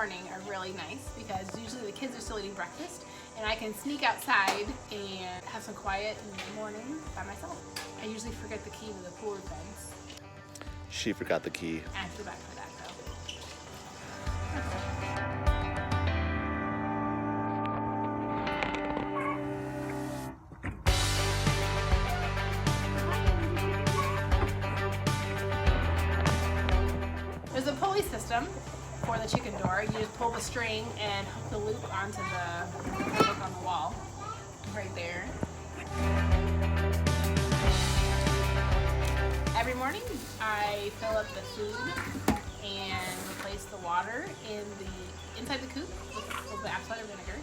morning are really nice because usually the kids are still eating breakfast and I can sneak outside and have some quiet in the morning by myself. I usually forget the key to the pool fence. She forgot the key. I have to go back for that though. There's a pulley system for the chicken door. You just pull the string and hook the loop onto the hook on the wall. Right there. Every morning I fill up the food and replace the water inside the coop with a little bit of apple cider vinegar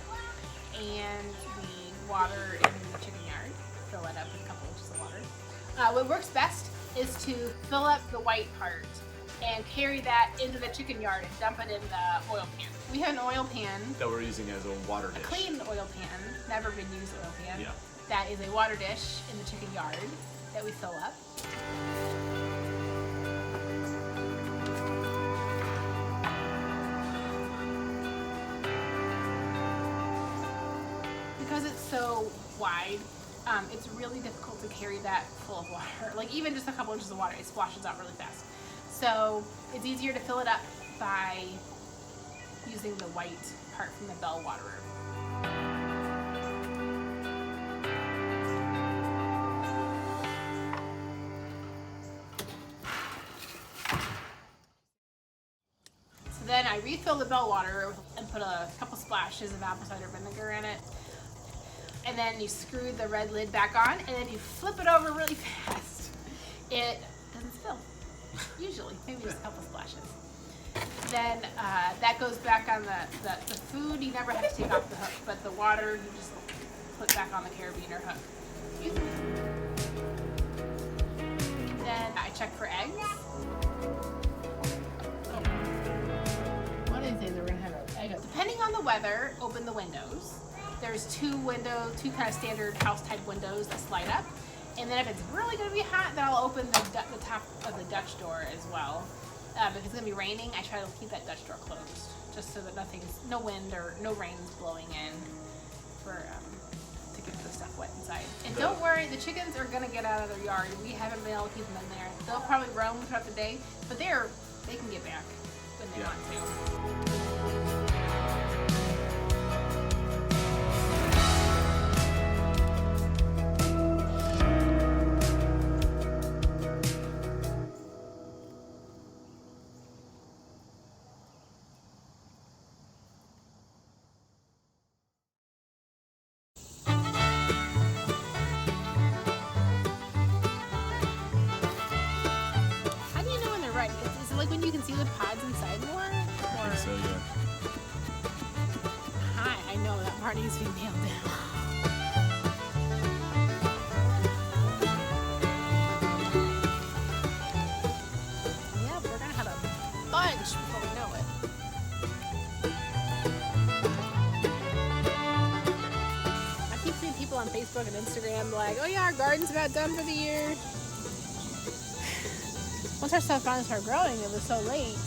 and the water in the chicken yard. Fill it up with a couple inches of water. What works best is to fill up the white part and carry that into the chicken yard and dump it in the oil pan. We have an oil pan That we're using as a water dish. a clean oil pan, never been used oil pan. Yeah. That is a water dish in the chicken yard that we fill up. Because it's so wide, it's really difficult to carry that full of water. Like even just a couple inches of water, it splashes out really fast. So it's easier to fill it up by using the white part from the bell waterer. So then I refill the bell water and put a couple splashes of apple cider vinegar in it. And then you screw the red lid back on and then you flip it over really fast. It doesn't spill. Usually, maybe just a couple splashes. Then that goes back on the food. You never have to take off the hook, but the water you just put back on the carabiner hook. Then I check for eggs. What is it? We're gonna have an egg. Depending on the weather, open the windows. There's two kind of standard house type windows that slide up. And then if it's really going to be hot, then I'll open the top of the Dutch door as well. If it's going to be raining, I try to keep that Dutch door closed, just so that no wind or no rain's blowing in to get the stuff wet inside. And don't worry, the chickens are going to get out of their yard. We haven't been able to keep them in there. They'll probably roam throughout the day, but they can get back when they want to. Is it like when you can see the pods inside more? I think so, yeah. Hi, I know that part needs to be nailed down. Yeah, we're gonna have a bunch before we know it. I keep seeing people on Facebook and Instagram like, oh yeah, our garden's about done for the year. Once our stuff finally started growing, it was so late.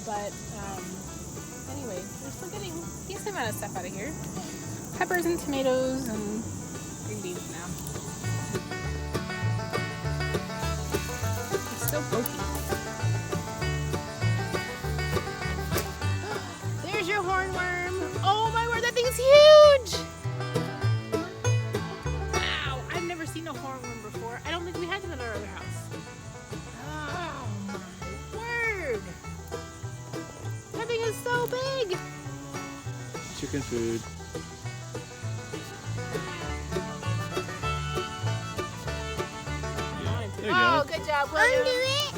But anyway, we're still getting a decent amount of stuff out of here. Peppers and tomatoes and green beans now. It's still pokey. There's your hornworm. Oh my word, that thing's huge! Wow, I've never seen a hornworm before. I don't think we had them at our other house. Is so big. Chicken food. There you Oh, go. good job, William. Undo it.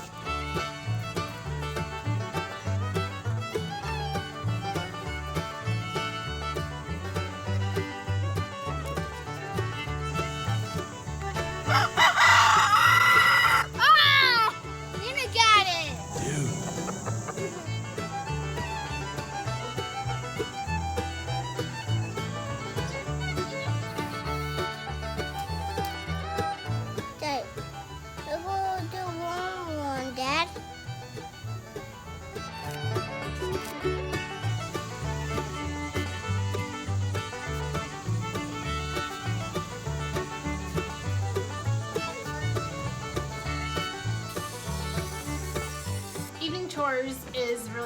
Ah! Nina got it. Okay. We'll do one more.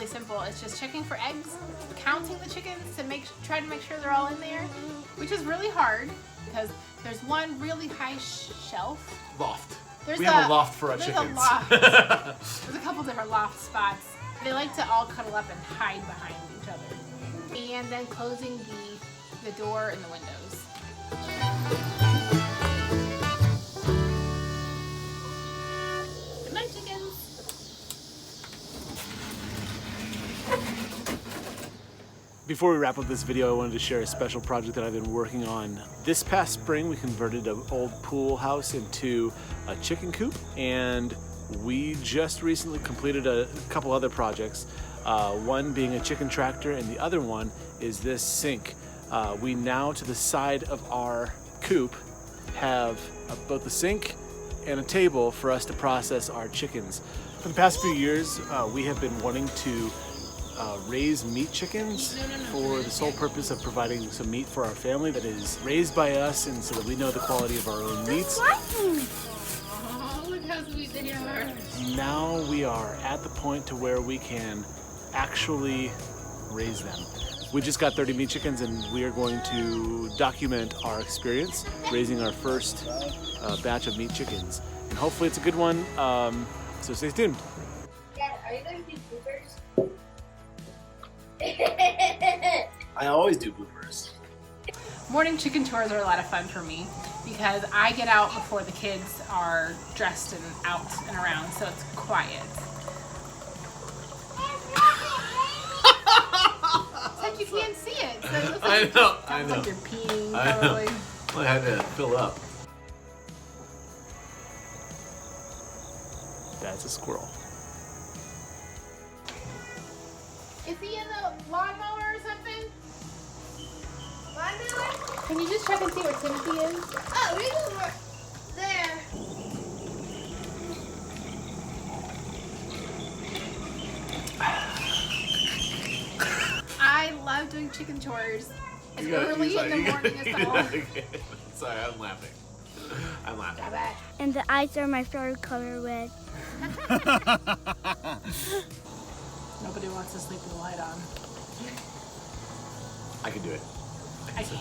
really simple. It's just checking for eggs, counting the chickens to try to make sure they're all in there, which is really hard because there's one really high shelf. Loft. We have a loft for our there's chickens. A loft. There's a couple different loft spots. They like to all cuddle up and hide behind each other. And then closing the door and the windows. Good night, chickens. Before we wrap up this video, I wanted to share a special project that I've been working on. This past spring, we converted an old pool house into a chicken coop, and we just recently completed a couple other projects. One being a chicken tractor, and the other one is this sink. We now, to the side of our coop, have both a sink and a table for us to process our chickens. For the past few years, we have been wanting to raise meat chickens for the sole purpose of providing some meat for our family that is raised by us, and so that we know the quality of our own meats. Oh, look how sweet they are. Now we are at the point to where we can actually raise them. We just got 30 meat chickens, and we are going to document our experience raising our first batch of meat chickens. And hopefully it's a good one, so stay tuned. Dad, are you going to do bloopers? I always do bloopers. Morning chicken chores are a lot of fun for me because I get out before the kids are dressed and out and around, so it's quiet. Except you can't see it, so it looks like I know. like you're peeing, I know. probably. I had to fill up. That's a squirrel. Is he in the lawnmower or something? Lawnmower? Can you just check and see where Timothy is? Oh, we go there. I love doing chicken chores. As early in the morning as possible. Sorry, I'm laughing. I'm laughing. And the eyes are my favorite color, red. Nobody wants to sleep with the light on. I can do it. I can't.